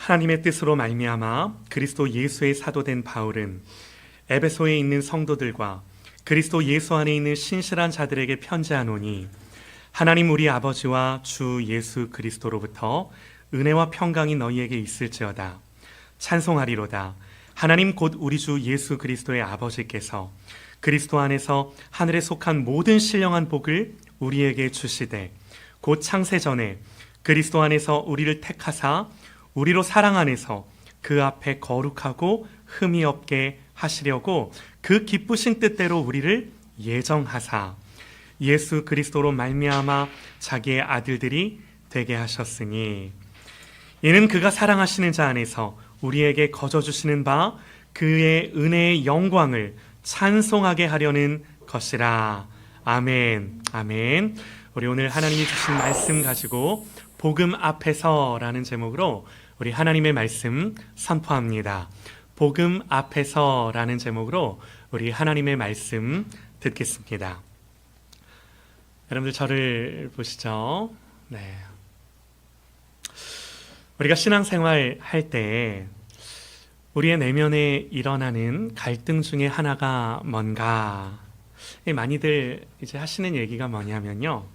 하나님의 뜻으로 말미암아 그리스도 예수의 사도된 바울은 에베소에 있는 성도들과 그리스도 예수 안에 있는 신실한 자들에게 편지하노니 하나님 우리 아버지와 주 예수 그리스도로부터 은혜와 평강이 너희에게 있을지어다. 찬송하리로다. 하나님 곧 우리 주 예수 그리스도의 아버지께서 그리스도 안에서 하늘에 속한 모든 신령한 복을 우리에게 주시되 곧 창세전에 그리스도 안에서 우리를 택하사 우리로 사랑 안에서 그 앞에 거룩하고 흠이 없게 하시려고 그 기쁘신 뜻대로 우리를 예정하사 예수 그리스도로 말미암아 자기의 아들들이 되게 하셨으니 이는 그가 사랑하시는 자 안에서 우리에게 거저 주시는 바 그의 은혜의 영광을 찬송하게 하려는 것이라. 아멘. 아멘. 우리 오늘 하나님이 주신 말씀 가지고 복음 앞에서라는 제목으로 우리 하나님의 말씀 선포합니다. 복음 앞에서라는 제목으로 우리 하나님의 말씀 듣겠습니다. 여러분들 저를 보시죠. 네. 우리가 신앙생활 할 때 우리의 내면에 일어나는 갈등 중에 하나가 뭔가 많이들 이제 하시는 얘기가 뭐냐면요.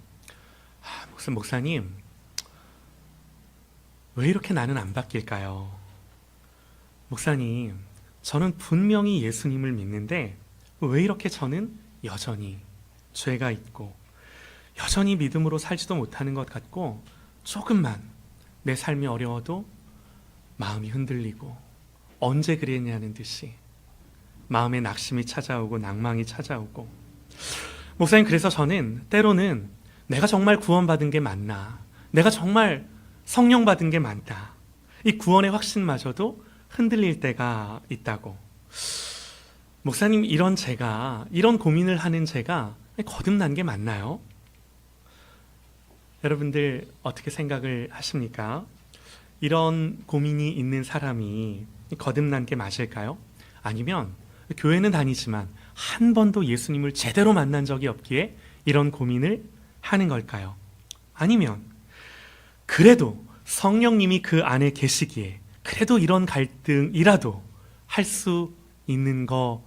목사님, 왜 이렇게 나는 안 바뀔까요? 목사님, 저는 분명히 예수님을 믿는데 왜 이렇게 저는 여전히 죄가 있고 여전히 믿음으로 살지도 못하는 것 같고 조금만 내 삶이 어려워도 마음이 흔들리고 언제 그랬냐는 듯이 마음에 낙심이 찾아오고 낭망이 찾아오고 목사님, 그래서 저는 때로는 내가 정말 구원받은 게 맞나? 내가 정말 성령 받은 게 맞다. 이 구원의 확신마저도 흔들릴 때가 있다고. 목사님, 이런 고민을 하는 제가 거듭난 게 맞나요? 여러분들 어떻게 생각을 하십니까? 이런 고민이 있는 사람이 거듭난 게 맞을까요? 아니면 교회는 다니지만 한 번도 예수님을 제대로 만난 적이 없기에 이런 고민을 하는 걸까요? 아니면 그래도 성령님이 그 안에 계시기에 그래도 이런 갈등이라도 할 수 있는 거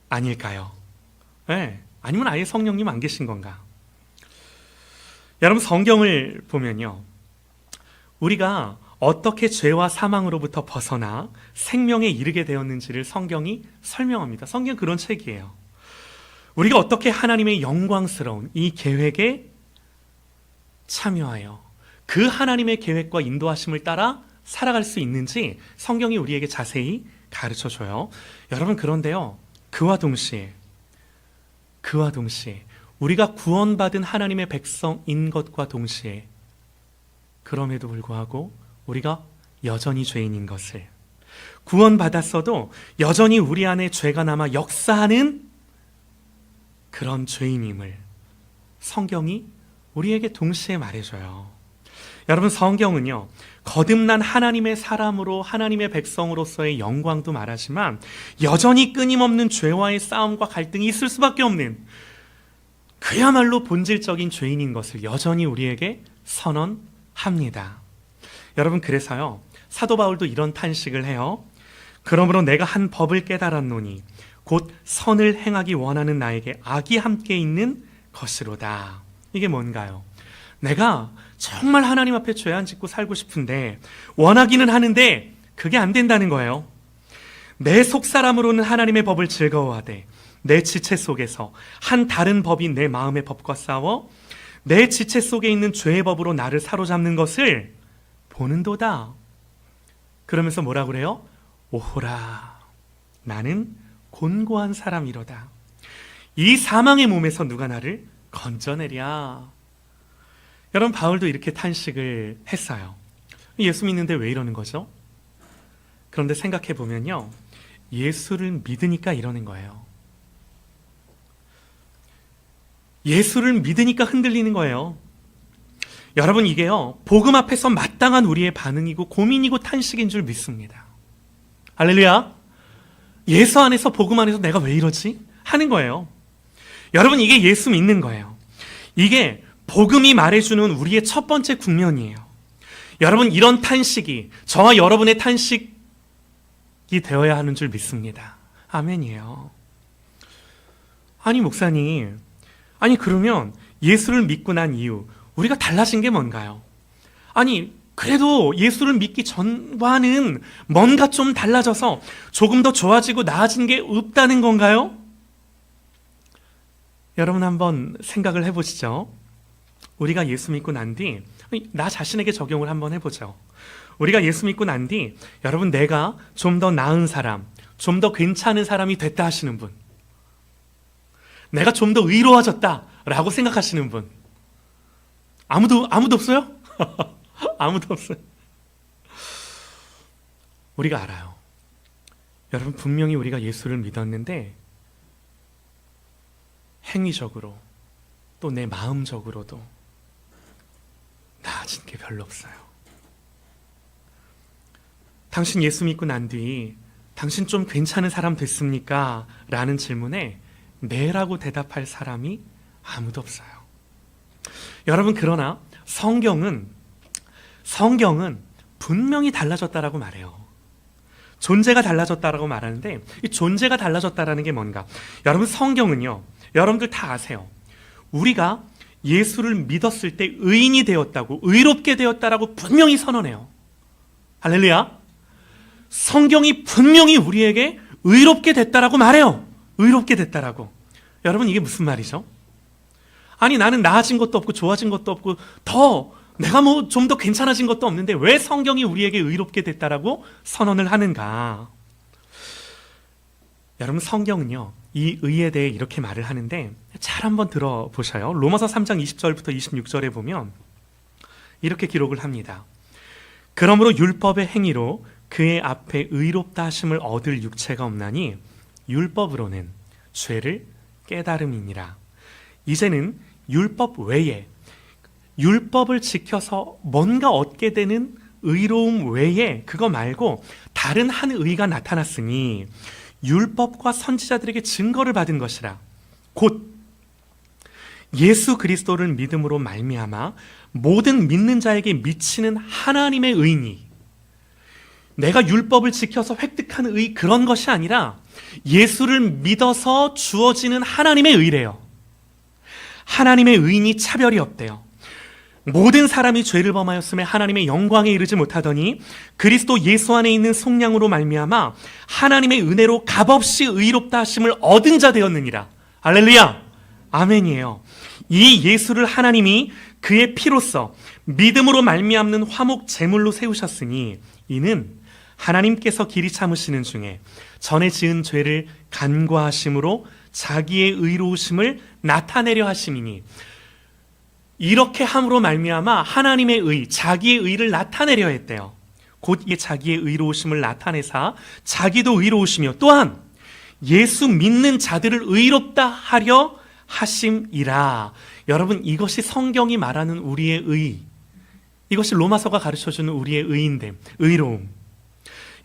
아닐까요? 네. 아니면 아예 성령님 안 계신 건가? 여러분, 성경을 보면요, 우리가 어떻게 죄와 사망으로부터 벗어나 생명에 이르게 되었는지를 성경이 설명합니다. 성경은 그런 책이에요. 우리가 어떻게 하나님의 영광스러운 이 계획에 참여하여 그 하나님의 계획과 인도하심을 따라 살아갈 수 있는지 성경이 우리에게 자세히 가르쳐줘요. 여러분, 그런데요, 그와 동시에 우리가 구원받은 하나님의 백성인 것과 동시에 그럼에도 불구하고 우리가 여전히 죄인인 것을, 구원받았어도 여전히 우리 안에 죄가 남아 역사하는 그런 죄인임을 성경이 우리에게 동시에 말해줘요. 여러분, 성경은요, 거듭난 하나님의 사람으로 하나님의 백성으로서의 영광도 말하지만 여전히 끊임없는 죄와의 싸움과 갈등이 있을 수밖에 없는 그야말로 본질적인 죄인인 것을 여전히 우리에게 선언합니다. 여러분, 그래서요, 사도 바울도 이런 탄식을 해요. 그러므로 내가 한 법을 깨달았노니 곧 선을 행하기 원하는 나에게 악이 함께 있는 것이로다. 이게 뭔가요? 내가 정말 하나님 앞에 죄 안 짓고 살고 싶은데 원하기는 하는데 그게 안 된다는 거예요. 내 속사람으로는 하나님의 법을 즐거워하되 내 지체 속에서 한 다른 법이 내 마음의 법과 싸워 내 지체 속에 있는 죄의 법으로 나를 사로잡는 것을 보는도다. 그러면서 뭐라 그래요? 오호라, 나는 곤고한 사람이로다. 이 사망의 몸에서 누가 나를 건져내랴. 여러분, 바울도 이렇게 탄식을 했어요. 예수 믿는데 왜 이러는 거죠? 그런데 생각해 보면요, 예수를 믿으니까 이러는 거예요. 예수를 믿으니까 흔들리는 거예요. 여러분, 이게요, 복음 앞에서 마땅한 우리의 반응이고 고민이고 탄식인 줄 믿습니다. 할렐루야. 예수 안에서, 복음 안에서 내가 왜 이러지? 하는 거예요. 여러분, 이게 예수 믿는 거예요. 이게 복음이 말해주는 우리의 첫 번째 국면이에요. 여러분, 이런 탄식이 저와 여러분의 탄식이 되어야 하는 줄 믿습니다. 아멘이에요. 아니, 목사님, 아니, 그러면 예수를 믿고 난 이후 우리가 달라진 게 뭔가요? 아니, 그래도 예수를 믿기 전과는 뭔가 좀 달라져서 조금 더 좋아지고 나아진 게 없다는 건가요? 여러분, 한번 생각을 해보시죠. 우리가 예수 믿고 난 뒤, 나 자신에게 적용을 한번 해보죠. 우리가 예수 믿고 난 뒤, 여러분, 내가 좀 더 나은 사람, 좀 더 괜찮은 사람이 됐다 하시는 분, 내가 좀 더 의로워졌다라고 생각하시는 분, 아무도 없어요? 아무도 없어요. 우리가 알아요. 여러분, 분명히 우리가 예수를 믿었는데 행위적으로 또 내 마음적으로도 나아진 게 별로 없어요. 당신 예수 믿고 난 뒤 당신 좀 괜찮은 사람 됐습니까? 라는 질문에 네라고 대답할 사람이 아무도 없어요. 여러분, 그러나 성경은 분명히 달라졌다라고 말해요. 존재가 달라졌다라고 말하는데, 이 존재가 달라졌다라는 게 뭔가? 여러분, 성경은요, 여러분들 다 아세요. 우리가 예수를 믿었을 때 의인이 되었다고, 의롭게 되었다라고 분명히 선언해요. 할렐루야. 성경이 분명히 우리에게 의롭게 됐다라고 말해요. 의롭게 됐다라고. 여러분, 이게 무슨 말이죠? 아니, 나는 나아진 것도 없고 좋아진 것도 없고 내가 뭐 좀 더 괜찮아진 것도 없는데 왜 성경이 우리에게 의롭게 됐다라고 선언을 하는가? 여러분, 성경은요, 이 의에 대해 이렇게 말을 하는데 잘 한번 들어보셔요. 로마서 3장 20절부터 26절에 보면 이렇게 기록을 합니다. 그러므로 율법의 행위로 그의 앞에 의롭다 하심을 얻을 육체가 없나니 율법으로는 죄를 깨달음이니라. 이제는 율법 외에, 율법을 지켜서 뭔가 얻게 되는 의로움 외에, 그거 말고 다른 한 의가 나타났으니 율법과 선지자들에게 증거를 받은 것이라. 곧 예수 그리스도를 믿음으로 말미암아 모든 믿는 자에게 미치는 하나님의 의니, 내가 율법을 지켜서 획득한 의, 그런 것이 아니라 예수를 믿어서 주어지는 하나님의 의래요. 하나님의 의인이 차별이 없대요. 모든 사람이 죄를 범하였음에 하나님의 영광에 이르지 못하더니 그리스도 예수 안에 있는 속량으로 말미암아 하나님의 은혜로 값없이 의롭다 하심을 얻은 자 되었느니라. 할렐루야. 아멘이에요. 이 예수를 하나님이 그의 피로써 믿음으로 말미암는 화목 제물로 세우셨으니 이는 하나님께서 길이 참으시는 중에 전에 지은 죄를 간과하심으로 자기의 의로우심을 나타내려 하심이니, 이렇게 함으로 말미암아 하나님의 의, 자기의 의를 나타내려 했대요. 곧 이 자기의 의로우심을 나타내사 자기도 의로우시며 또한 예수 믿는 자들을 의롭다 하려 하심이라. 여러분, 이것이 성경이 말하는 우리의 의, 이것이 로마서가 가르쳐주는 우리의 의인됨, 의로움.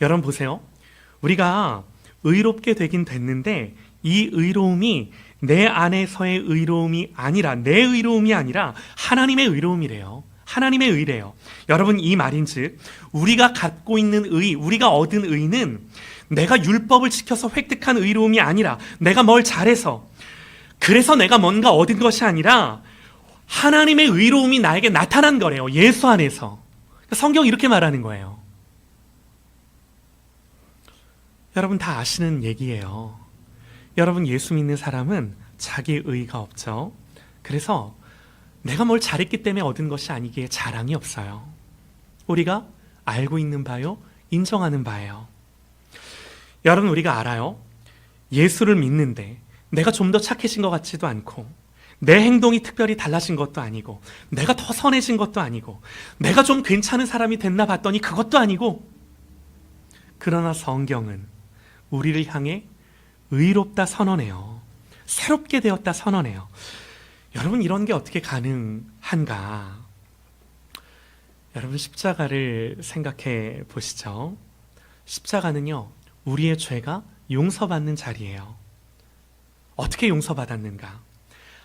여러분 보세요. 우리가 의롭게 되긴 됐는데 이 의로움이 내 안에서의 의로움이 아니라, 내 의로움이 아니라 하나님의 의로움이래요. 하나님의 의래요. 여러분, 이 말인즉 우리가 갖고 있는 의, 우리가 얻은 의는 내가 율법을 지켜서 획득한 의로움이 아니라, 내가 뭘 잘해서 그래서 내가 뭔가 얻은 것이 아니라 하나님의 의로움이 나에게 나타난 거래요. 예수 안에서. 성경이 이렇게 말하는 거예요. 여러분 다 아시는 얘기예요. 여러분, 예수 믿는 사람은 자기의 의의가 없죠. 그래서 내가 뭘 잘했기 때문에 얻은 것이 아니기에 자랑이 없어요. 우리가 알고 있는 바요, 인정하는 바예요. 여러분, 우리가 알아요. 예수를 믿는데 내가 좀 더 착해진 것 같지도 않고, 내 행동이 특별히 달라진 것도 아니고, 내가 더 선해진 것도 아니고, 내가 좀 괜찮은 사람이 됐나 봤더니 그것도 아니고, 그러나 성경은 우리를 향해 의롭다 선언해요. 새롭게 되었다 선언해요. 여러분, 이런 게 어떻게 가능한가? 여러분, 십자가를 생각해 보시죠. 십자가는요, 우리의 죄가 용서받는 자리예요. 어떻게 용서받았는가?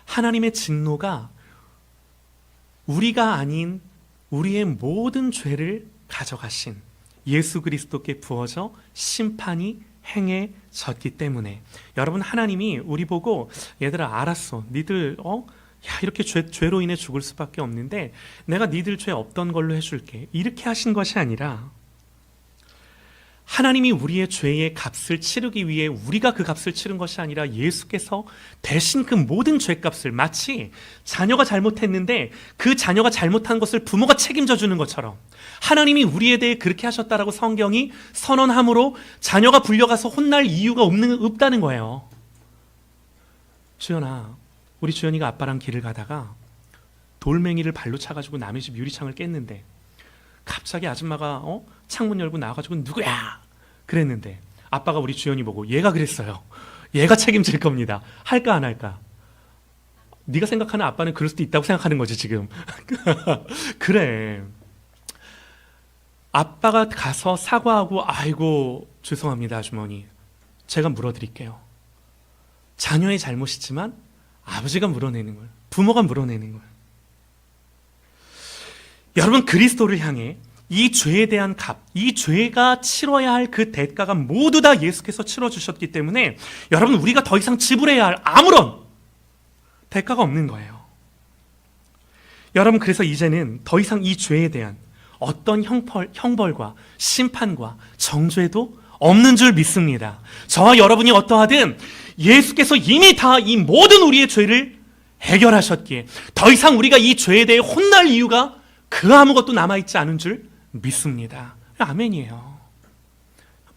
하나님의 진노가 우리가 아닌 우리의 모든 죄를 가져가신 예수 그리스도께 부어져 심판이 행해졌기 때문에, 여러분, 하나님이 우리 보고 얘들아 알았어, 니들 이렇게 죄로 인해 죽을 수밖에 없는데 내가 니들 죄 없던 걸로 해줄게, 이렇게 하신 것이 아니라, 하나님이 우리의 죄의 값을 치르기 위해 우리가 그 값을 치른 것이 아니라 예수께서 대신 그 모든 죄값을, 마치 자녀가 잘못했는데 그 자녀가 잘못한 것을 부모가 책임져 주는 것처럼 하나님이 우리에 대해 그렇게 하셨다라고 성경이 선언함으로 자녀가 불려가서 혼날 이유가 없다는 거예요. 주연아, 우리 주연이가 아빠랑 길을 가다가 돌멩이를 발로 차가지고 남의 집 유리창을 깼는데 갑자기 아줌마가 창문 열고 나와가지고 누구야? 그랬는데 아빠가 우리 주연이 보고 얘가 그랬어요, 얘가 책임질 겁니다, 할까 안 할까? 네가 생각하는 아빠는 그럴 수도 있다고 생각하는 거지 지금. 그래, 아빠가 가서 사과하고 아이고 죄송합니다 아주머니, 제가 물어드릴게요. 자녀의 잘못이지만 아버지가 물어내는 거예요, 부모가 물어내는 거예요. 여러분, 그리스도를 향해 이 죄에 대한 값, 이 죄가 치러야 할 그 대가가 모두 다 예수께서 치러주셨기 때문에 여러분, 우리가 더 이상 지불해야 할 아무런 대가가 없는 거예요. 여러분, 그래서 이제는 더 이상 이 죄에 대한 어떤 형벌과 심판과 정죄도 없는 줄 믿습니다. 저와 여러분이 어떠하든 예수께서 이미 다 이 모든 우리의 죄를 해결하셨기에 더 이상 우리가 이 죄에 대해 혼날 이유가 그 아무것도 남아있지 않은 줄 믿습니다. 아멘이에요.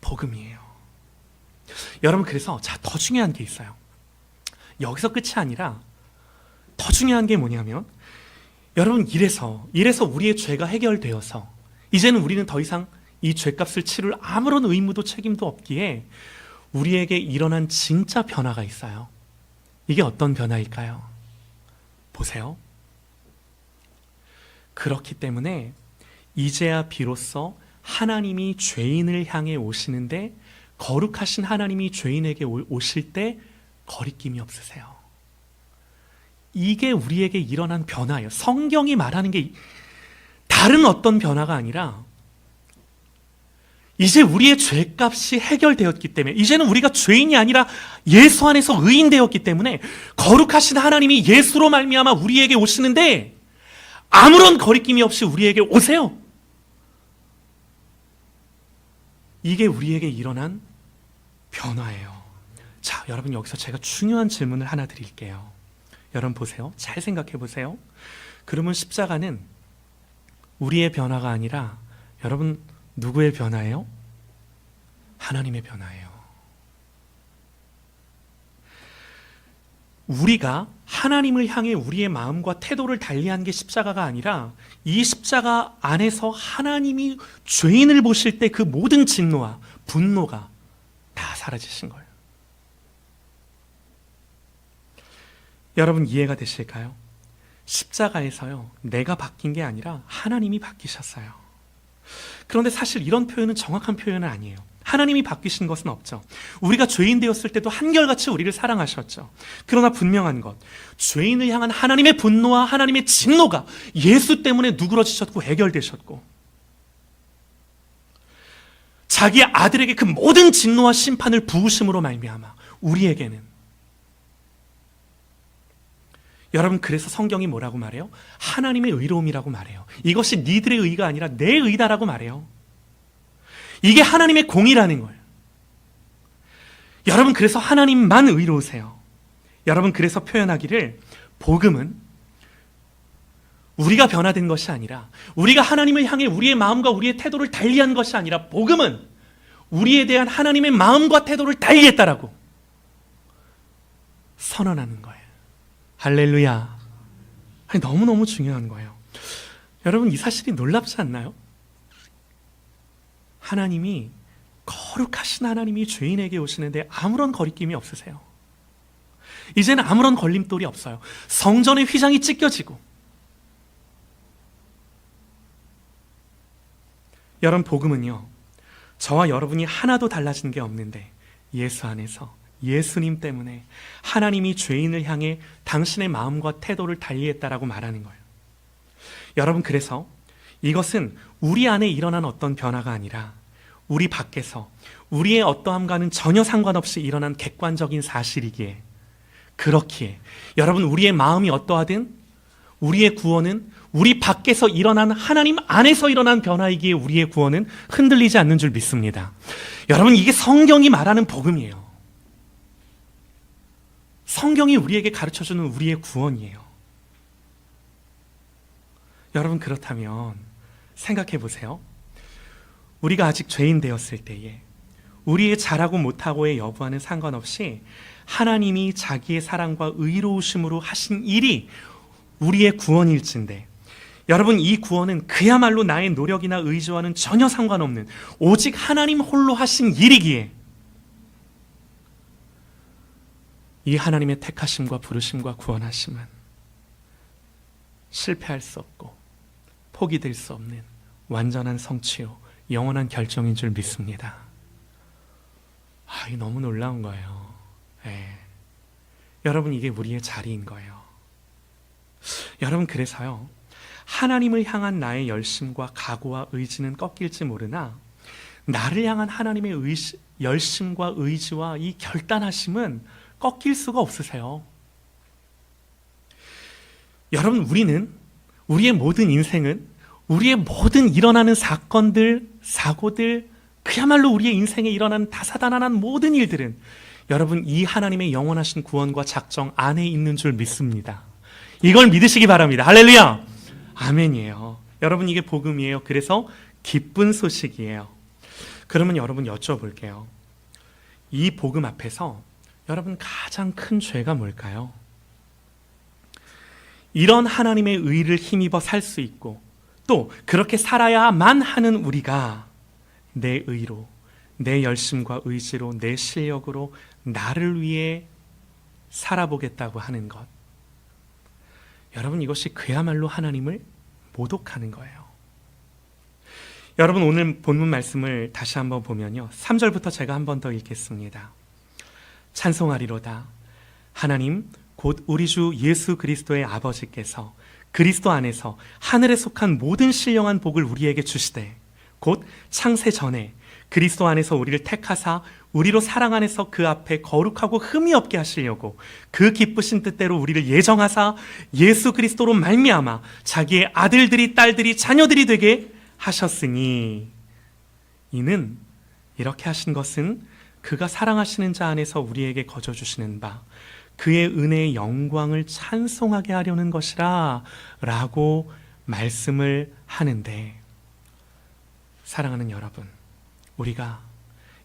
복음이에요. 여러분, 그래서 더 중요한 게 있어요. 여기서 끝이 아니라 더 중요한 게 뭐냐면, 여러분, 이래서 우리의 죄가 해결되어서 이제는 우리는 더 이상 이 죄값을 치를 아무런 의무도 책임도 없기에 우리에게 일어난 진짜 변화가 있어요. 이게 어떤 변화일까요? 보세요. 그렇기 때문에 이제야 비로소 하나님이 죄인을 향해 오시는데, 거룩하신 하나님이 죄인에게 오실 때 거리낌이 없으세요. 이게 우리에게 일어난 변화예요. 성경이 말하는 게 다른 어떤 변화가 아니라, 이제 우리의 죄값이 해결되었기 때문에, 이제는 우리가 죄인이 아니라 예수 안에서 의인되었기 때문에 거룩하신 하나님이 예수로 말미암아 우리에게 오시는데 아무런 거리낌이 없이 우리에게 오세요. 이게 우리에게 일어난 변화예요. 자, 여러분, 여기서 제가 중요한 질문을 하나 드릴게요. 여러분 보세요. 잘 생각해 보세요. 그러면 십자가는 우리의 변화가 아니라 여러분 누구의 변화예요? 하나님의 변화예요. 우리가 하나님을 향해 우리의 마음과 태도를 달리한 게 십자가가 아니라, 이 십자가 안에서 하나님이 죄인을 보실 때 그 모든 진노와 분노가 다 사라지신 거예요. 여러분, 이해가 되실까요? 십자가에서요, 내가 바뀐 게 아니라 하나님이 바뀌셨어요. 그런데 사실 이런 표현은 정확한 표현은 아니에요. 하나님이 바뀌신 것은 없죠. 우리가 죄인 되었을 때도 한결같이 우리를 사랑하셨죠. 그러나 분명한 것, 죄인을 향한 하나님의 분노와 하나님의 진노가 예수 때문에 누그러지셨고 해결되셨고, 자기 아들에게 그 모든 진노와 심판을 부으심으로 말미암아 우리에게는, 여러분, 그래서 성경이 뭐라고 말해요? 하나님의 의로움이라고 말해요. 이것이 니들의 의가 아니라 내 의다라고 말해요. 이게 하나님의 공의라는 거예요. 여러분, 그래서 하나님만 의로우세요. 여러분, 그래서 표현하기를, 복음은 우리가 변화된 것이 아니라, 우리가 하나님을 향해 우리의 마음과 우리의 태도를 달리한 것이 아니라, 복음은 우리에 대한 하나님의 마음과 태도를 달리했다라고 선언하는 거예요. 할렐루야. 아니, 너무너무 중요한 거예요. 여러분, 이 사실이 놀랍지 않나요? 하나님이, 거룩하신 하나님이 죄인에게 오시는데 아무런 거리낌이 없으세요. 이제는 아무런 걸림돌이 없어요. 성전의 휘장이 찢겨지고, 여러분, 복음은요, 저와 여러분이 하나도 달라진 게 없는데 예수 안에서, 예수님 때문에 하나님이 죄인을 향해 당신의 마음과 태도를 달리했다라고 말하는 거예요. 여러분, 그래서 이것은 우리 안에 일어난 어떤 변화가 아니라 우리 밖에서 우리의 어떠함과는 전혀 상관없이 일어난 객관적인 사실이기에, 그렇기에 여러분, 우리의 마음이 어떠하든 우리의 구원은 우리 밖에서 일어난 하나님 안에서 일어난 변화이기에 우리의 구원은 흔들리지 않는 줄 믿습니다. 여러분, 이게 성경이 말하는 복음이에요. 성경이 우리에게 가르쳐주는 우리의 구원이에요. 여러분, 그렇다면 생각해 보세요. 우리가 아직 죄인 되었을 때에 우리의 잘하고 못하고의 여부와는 상관없이 하나님이 자기의 사랑과 의로우심으로 하신 일이 우리의 구원일진데, 여러분, 이 구원은 그야말로 나의 노력이나 의지와는 전혀 상관없는 오직 하나님 홀로 하신 일이기에 이 하나님의 택하심과 부르심과 구원하심은 실패할 수 없고 포기될 수 없는 완전한 성취요 영원한 결정인 줄 믿습니다. 이게 너무 놀라운 거예요. 여러분, 이게 우리의 자리인 거예요. 여러분, 그래서요, 하나님을 향한 나의 열심과 각오와 의지는 꺾일지 모르나 나를 향한 하나님의 열심과 의지와 이 결단하심은 꺾일 수가 없으세요. 여러분, 우리의 모든 인생은, 우리의 모든 일어나는 사건들, 사고들, 그야말로 우리의 인생에 일어나는 다사다난한 모든 일들은 여러분, 이 하나님의 영원하신 구원과 작정 안에 있는 줄 믿습니다. 이걸 믿으시기 바랍니다. 할렐루야! 아멘이에요. 여러분, 이게 복음이에요. 그래서 기쁜 소식이에요. 그러면 여러분, 여쭤볼게요. 이 복음 앞에서 여러분, 가장 큰 죄가 뭘까요? 이런 하나님의 의를 힘입어 살 수 있고 또 그렇게 살아야만 하는 우리가 내 의로, 내 열심과 의지로, 내 실력으로 나를 위해 살아보겠다고 하는 것, 여러분, 이것이 그야말로 하나님을 모독하는 거예요. 여러분, 오늘 본문 말씀을 다시 한번 보면요, 3절부터 제가 한 번 더 읽겠습니다. 찬송하리로다. 하나님 곧 우리 주 예수 그리스도의 아버지께서 그리스도 안에서 하늘에 속한 모든 신령한 복을 우리에게 주시되, 곧 창세 전에 그리스도 안에서 우리를 택하사 우리로 사랑 안에서 그 앞에 거룩하고 흠이 없게 하시려고 그 기쁘신 뜻대로 우리를 예정하사 예수 그리스도로 말미암아 자기의 아들들이, 딸들이, 자녀들이 되게 하셨으니, 이는 이렇게 하신 것은 그가 사랑하시는 자 안에서 우리에게 거저 주시는 바 그의 은혜의 영광을 찬송하게 하려는 것이라 라고 말씀을 하는데, 사랑하는 여러분, 우리가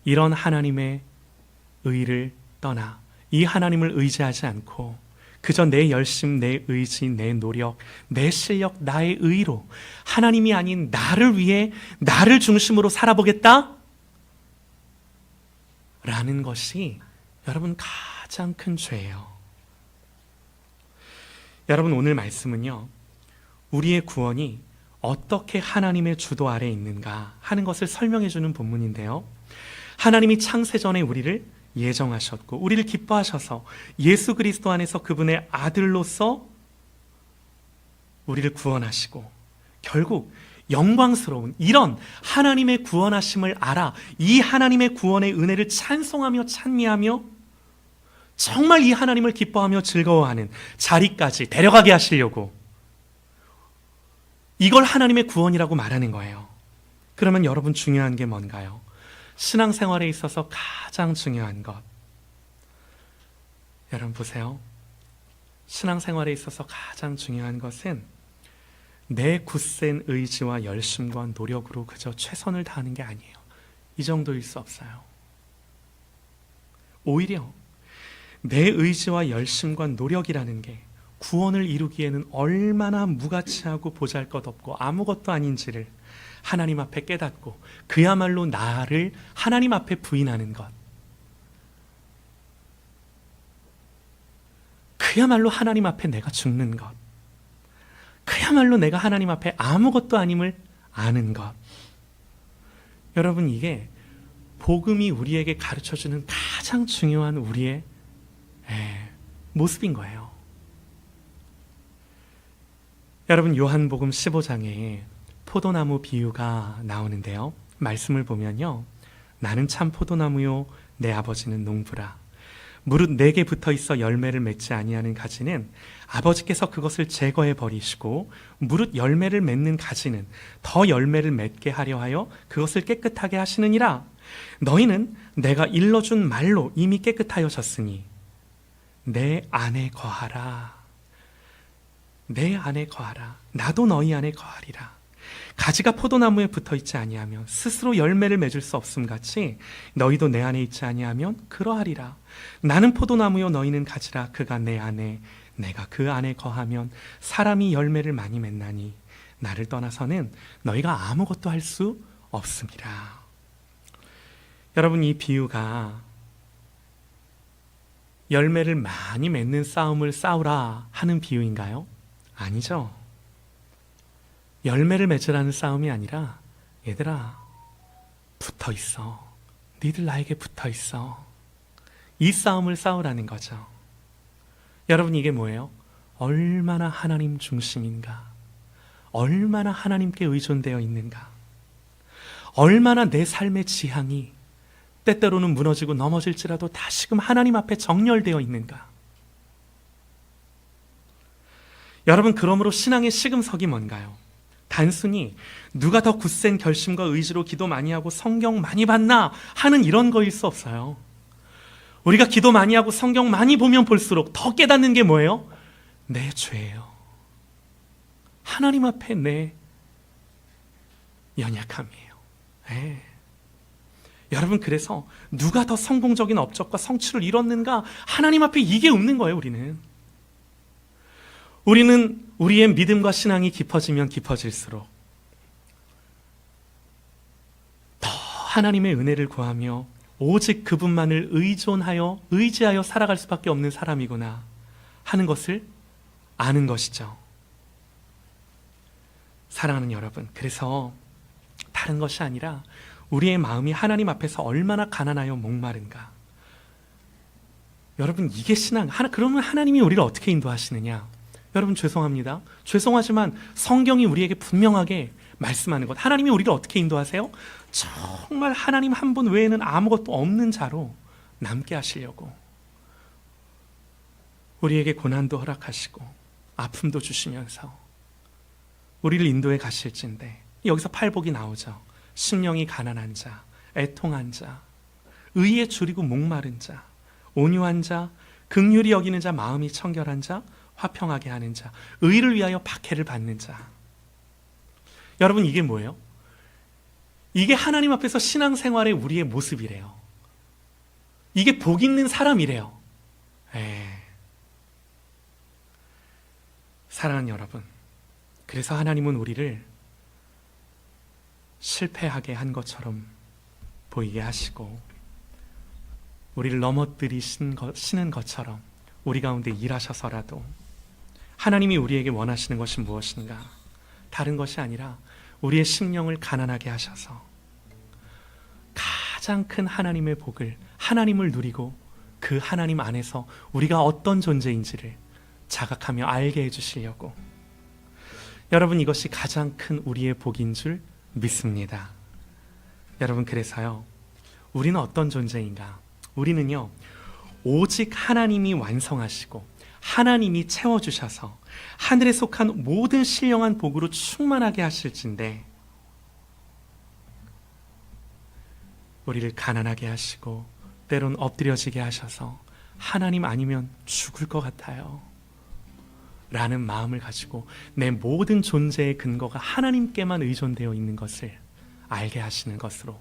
이런 하나님의 의를 떠나 이 하나님을 의지하지 않고 그저 내 열심, 내 의지, 내 노력, 내 실력, 나의 의로 하나님이 아닌 나를 위해 나를 중심으로 살아보겠다 라는 것이 여러분, 가장 큰 죄예요. 여러분, 오늘 말씀은요, 우리의 구원이 어떻게 하나님의 주도 아래에 있는가 하는 것을 설명해 주는 본문인데요, 하나님이 창세전에 우리를 예정하셨고 우리를 기뻐하셔서 예수 그리스도 안에서 그분의 아들로서 우리를 구원하시고 결국 영광스러운 이런 하나님의 구원하심을 알아 이 하나님의 구원의 은혜를 찬송하며 찬미하며 정말 이 하나님을 기뻐하며 즐거워하는 자리까지 데려가게 하시려고, 이걸 하나님의 구원이라고 말하는 거예요. 그러면 여러분, 중요한 게 뭔가요? 신앙생활에 있어서 가장 중요한 것, 여러분 보세요. 신앙생활에 있어서 가장 중요한 것은 내 굳센 의지와 열심과 노력으로 그저 최선을 다하는 게 아니에요. 이 정도일 수 없어요. 오히려 내 의지와 열심과 노력이라는 게 구원을 이루기에는 얼마나 무가치하고 보잘것없고 아무것도 아닌지를 하나님 앞에 깨닫고 그야말로 나를 하나님 앞에 부인하는 것, 그야말로 하나님 앞에 내가 죽는 것, 그야말로 내가 하나님 앞에 아무것도 아님을 아는 것, 여러분, 이게 복음이 우리에게 가르쳐주는 가장 중요한 우리의 모습인 거예요. 여러분, 요한복음 15장에 포도나무 비유가 나오는데요. 말씀을 보면요. 나는 참 포도나무요 내 아버지는 농부라. 무릇 내게 붙어 있어 열매를 맺지 아니하는 가지는 아버지께서 그것을 제거해 버리시고 무릇 열매를 맺는 가지는 더 열매를 맺게 하려 하여 그것을 깨끗하게 하시느니라. 너희는 내가 일러준 말로 이미 깨끗하여졌으니 내 안에 거하라. 내 안에 거하라. 나도 너희 안에 거하리라. 가지가 포도나무에 붙어 있지 아니하면 스스로 열매를 맺을 수 없음 같이 너희도 내 안에 있지 아니하면 그러하리라. 나는 포도나무요 너희는 가지라. 그가 내 안에 내가 그 안에 거하면 사람이 열매를 많이 맺나니 나를 떠나서는 너희가 아무것도 할 수 없습니다. 여러분, 이 비유가 열매를 많이 맺는 싸움을 싸우라 하는 비유인가요? 아니죠. 열매를 맺으라는 싸움이 아니라 얘들아 붙어 있어. 니들 나에게 붙어 있어. 이 싸움을 싸우라는 거죠. 여러분, 이게 뭐예요? 얼마나 하나님 중심인가? 얼마나 하나님께 의존되어 있는가? 얼마나 내 삶의 지향이 때때로는 무너지고 넘어질지라도 다시금 하나님 앞에 정렬되어 있는가? 여러분, 그러므로 신앙의 시금석이 뭔가요? 단순히 누가 더 굳센 결심과 의지로 기도 많이 하고 성경 많이 봤나 하는 이런 거일 수 없어요. 우리가 기도 많이 하고 성경 많이 보면 볼수록 더 깨닫는 게 뭐예요? 내 죄예요. 하나님 앞에 내 연약함이에요. 네. 여러분, 그래서 누가 더 성공적인 업적과 성취를 이뤘는가? 하나님 앞에 이게 없는 거예요. 우리는 우리의 믿음과 신앙이 깊어지면 깊어질수록 더 하나님의 은혜를 구하며 오직 그분만을 의지하여 살아갈 수밖에 없는 사람이구나 하는 것을 아는 것이죠. 사랑하는 여러분, 그래서 다른 것이 아니라 우리의 마음이 하나님 앞에서 얼마나 가난하여 목마른가. 여러분, 이게 신앙. 그러면 하나님이 우리를 어떻게 인도하시느냐? 여러분, 죄송합니다. 죄송하지만 성경이 우리에게 분명하게 말씀하는 것. 하나님이 우리를 어떻게 인도하세요? 정말 하나님 한 분 외에는 아무것도 없는 자로 남게 하시려고 우리에게 고난도 허락하시고 아픔도 주시면서 우리를 인도해 가실진데, 여기서 팔복이 나오죠. 심령이 가난한 자, 애통한 자, 의에 줄이고 목마른 자, 온유한 자, 긍휼히 여기는 자, 마음이 청결한 자, 화평하게 하는 자, 의를 위하여 박해를 받는 자. 여러분, 이게 뭐예요? 이게 하나님 앞에서 신앙생활의 우리의 모습이래요. 이게 복 있는 사람이래요. 사랑하는 여러분, 그래서 하나님은 우리를 실패하게 한 것처럼 보이게 하시고 우리를 넘어뜨리시는 것처럼 우리 가운데 일하셔서라도 하나님이 우리에게 원하시는 것이 무엇인가? 다른 것이 아니라 우리의 심령을 가난하게 하셔서 가장 큰 하나님의 복을, 하나님을 누리고 그 하나님 안에서 우리가 어떤 존재인지를 자각하며 알게 해주시려고. 여러분, 이것이 가장 큰 우리의 복인 줄 믿습니다. 여러분, 그래서요, 우리는 어떤 존재인가? 우리는요, 오직 하나님이 완성하시고 하나님이 채워주셔서 하늘에 속한 모든 신령한 복으로 충만하게 하실진데, 우리를 가난하게 하시고 때론 엎드려지게 하셔서 하나님 아니면 죽을 것 같아요 라는 마음을 가지고 내 모든 존재의 근거가 하나님께만 의존되어 있는 것을 알게 하시는 것으로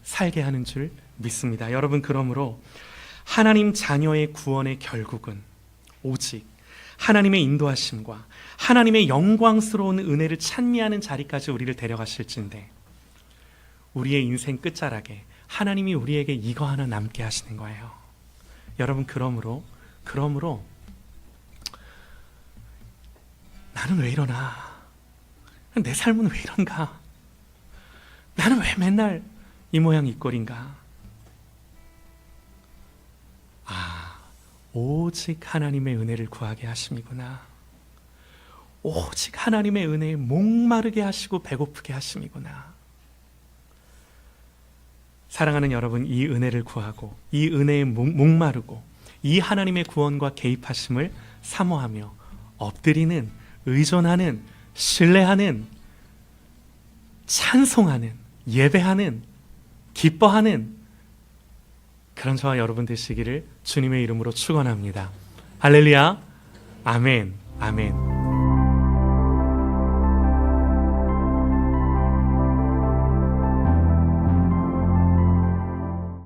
살게 하는 줄 믿습니다. 여러분, 그러므로 하나님 자녀의 구원의 결국은 오직 하나님의 인도하심과 하나님의 영광스러운 은혜를 찬미하는 자리까지 우리를 데려가실진데, 우리의 인생 끝자락에 하나님이 우리에게 이거 하나 남게 하시는 거예요. 여러분, 그러므로 나는 왜 이러나? 내 삶은 왜 이런가? 나는 왜 맨날 이 모양 이 꼴인가? 오직 하나님의 은혜를 구하게 하심이구나. 오직 하나님의 은혜에 목마르게 하시고 배고프게 하심이구나. 사랑하는 여러분, 이 은혜를 구하고 이 은혜에 목마르고 이 하나님의 구원과 개입하심을 사모하며 엎드리는, 의존하는, 신뢰하는, 찬송하는, 예배하는, 기뻐하는 그런 저와 여러분 되시기를 주님의 이름으로 축원합니다. 할렐루야. 아멘. 아멘.